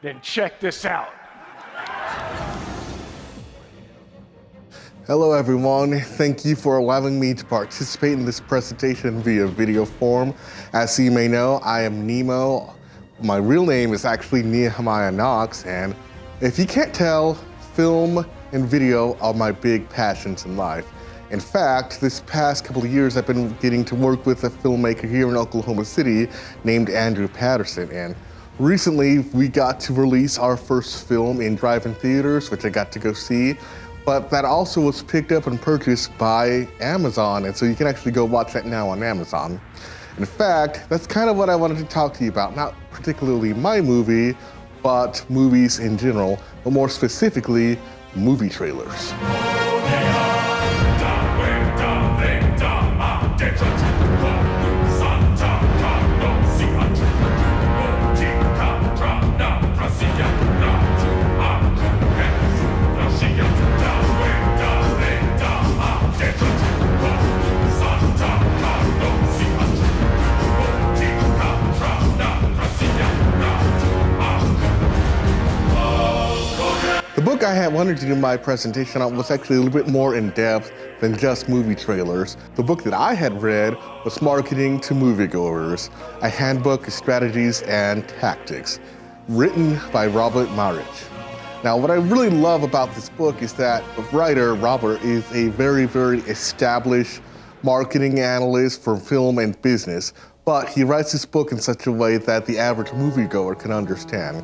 Then check this out. Hello everyone, thank you for allowing me to participate in this presentation via video form. As you may know, I am Nemo. My real name is actually Nehemiah Knox, and if you can't tell, film and video are my big passions in life. In fact, this past couple of years I've been getting to work with a filmmaker here in Oklahoma City named Andrew Patterson, and recently we got to release our first film in drive-in theaters, which I got to go see. But that also was picked up and purchased by Amazon, and so you can actually go watch that now on Amazon. In fact, that's kind of what I wanted to talk to you about, not particularly my movie, but movies in general, but more specifically, movie trailers. The book I had wanted to do my presentation on was actually a little bit more in depth than just movie trailers. The book that I had read was Marketing to Moviegoers, a handbook of strategies and tactics, written by Robert Marich. Now, what I really love about this book is that the writer, Robert, is a very, very established marketing analyst for film and business, but he writes this book in such a way that the average moviegoer can understand.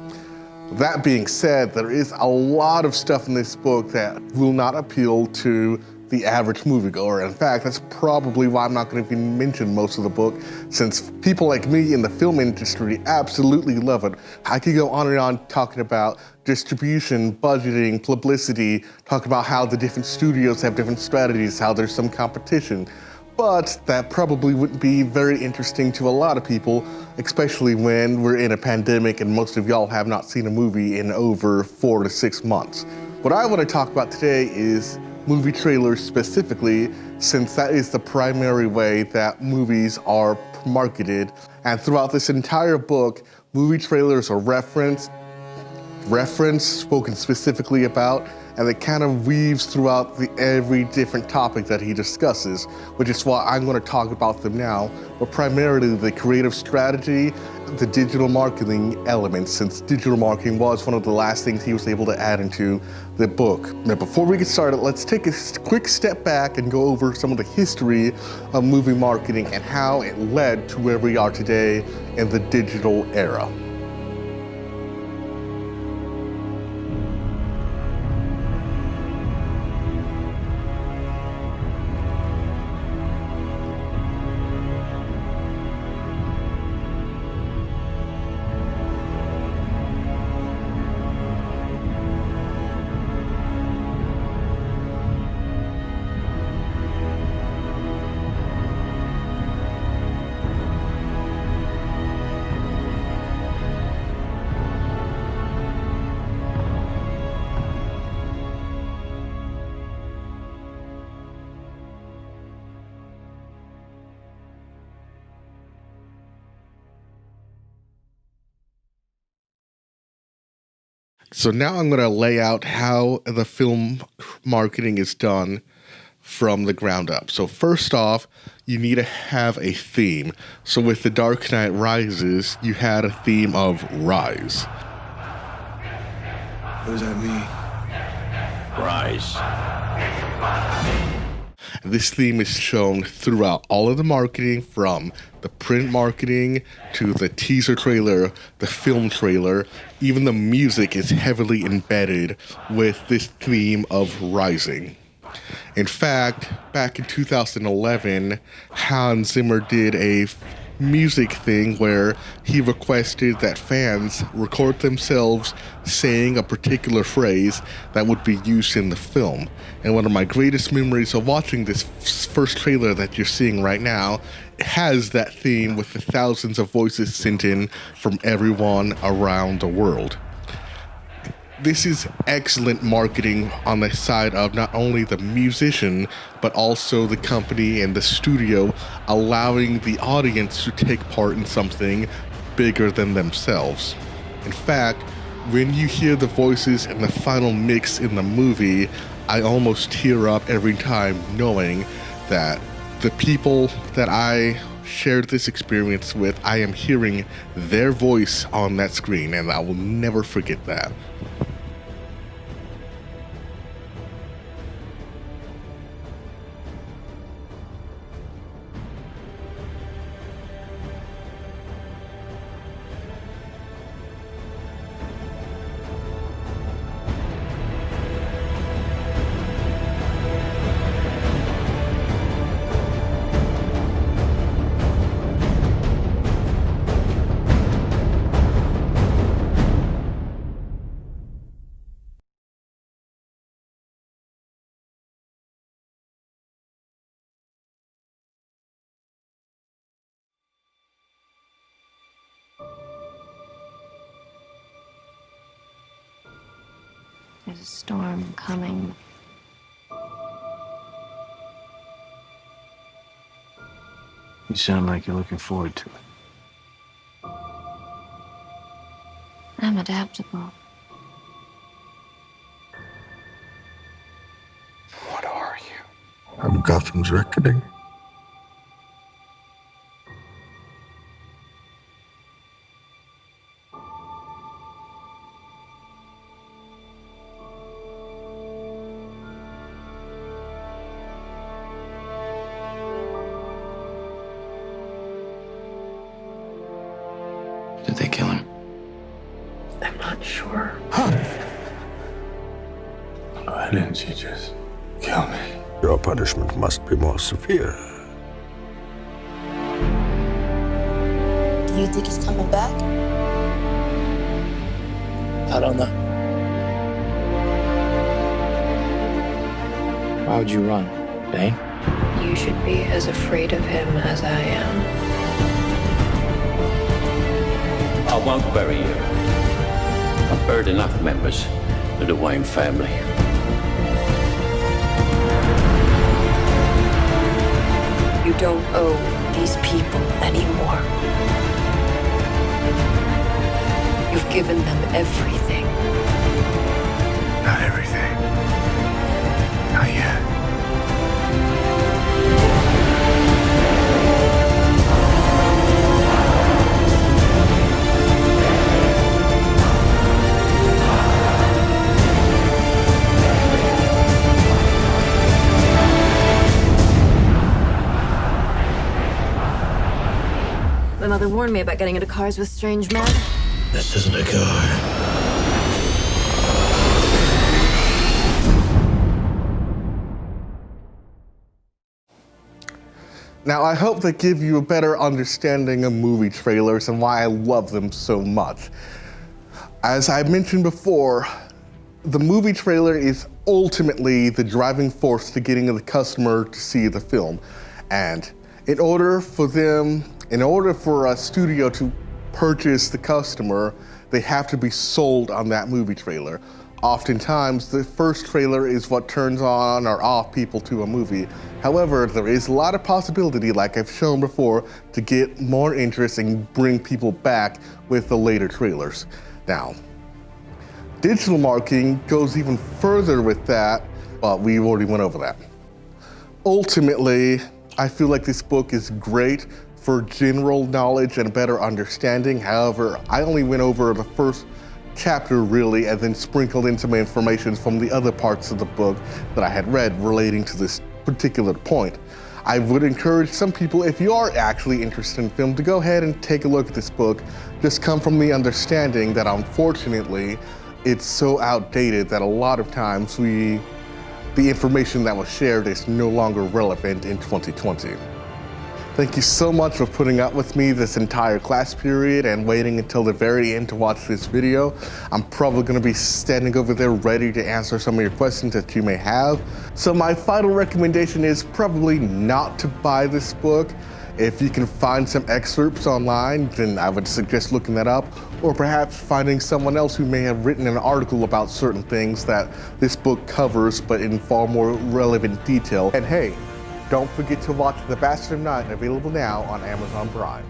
That being said, there is a lot of stuff in this book that will not appeal to the average moviegoer. In fact, that's probably why I'm not going to even mention most of the book, since people like me in the film industry absolutely love it. I could go on and on talking about distribution, budgeting, publicity, talking about how the different studios have different strategies, how there's some competition. But that probably wouldn't be very interesting to a lot of people, especially when we're in a pandemic and most of y'all have not seen a movie in over 4 to 6 months. What I want to talk about today is movie trailers specifically, since that is the primary way that movies are marketed. And throughout this entire book, movie trailers are referenced, spoken specifically about, and it kind of weaves throughout every different topic that he discusses, which is why I'm going to talk about them now, but primarily the creative strategy, the digital marketing elements, since digital marketing was one of the last things he was able to add into the book. Now, before we get started, let's take a quick step back and go over some of the history of movie marketing and how it led to where we are today in the digital era. So now I'm going to lay out how the film marketing is done from the ground up. So first off, you need to have a theme. So with The Dark Knight Rises, you had a theme of Rise. What does that mean? Rise. This theme is shown throughout all of the marketing, from the print marketing to the teaser trailer, the film trailer. Even the music is heavily embedded with this theme of rising. In fact, back in 2011, Hans Zimmer did a music thing where he requested that fans record themselves saying a particular phrase that would be used in the film. And one of my greatest memories of watching this first trailer that you're seeing right now has that theme with the thousands of voices sent in from everyone around the world. This is excellent marketing on the side of not only the musician, but also the company and the studio, allowing the audience to take part in something bigger than themselves. In fact, When you hear the voices in the final mix in the movie, I almost tear up every time knowing that the people that I shared this experience with, I am hearing their voice on that screen, and I will never forget that. There's a storm coming. You sound like you're looking forward to it. I'm adaptable. What are you? I'm Gotham's reckoning. Did they kill him? I'm not sure. Why didn't you just kill me? Your punishment must be more severe. Do you think he's coming back? I don't know. Why would you run, Bane? You should be as afraid of him as I am. I won't bury you. I've buried enough members of the Wayne family. You don't owe these people anymore. You've given them everything. Not everything. Not yet. My mother warned me about getting into cars with strange men. This isn't a car. Now, I hope they give you a better understanding of movie trailers and why I love them so much. As I mentioned before, the movie trailer is ultimately the driving force to getting the customer to see the film. And in order for a studio to purchase the customer, they have to be sold on that movie trailer. Oftentimes, the first trailer is what turns on or off people to a movie. However, there is a lot of possibility, like I've shown before, to get more interest and bring people back with the later trailers. Now, digital marketing goes even further with that, but we already went over that. Ultimately, I feel like this book is great for general knowledge and a better understanding. However, I only went over the first chapter really and then sprinkled in some information from the other parts of the book that I had read relating to this particular point. I would encourage some people, if you are actually interested in film, to go ahead and take a look at this book. Just come from the understanding that unfortunately, it's so outdated that a lot of times the information that was shared is no longer relevant in 2020. Thank you so much for putting up with me this entire class period and waiting until the very end to watch this video. I'm probably going to be standing over there ready to answer some of your questions that you may have. So my final recommendation is probably not to buy this book. If you can find some excerpts online, then I would suggest looking that up, or perhaps finding someone else who may have written an article about certain things that this book covers, but in far more relevant detail. And hey, don't forget to watch The Bastard Knight, available now on Amazon Prime.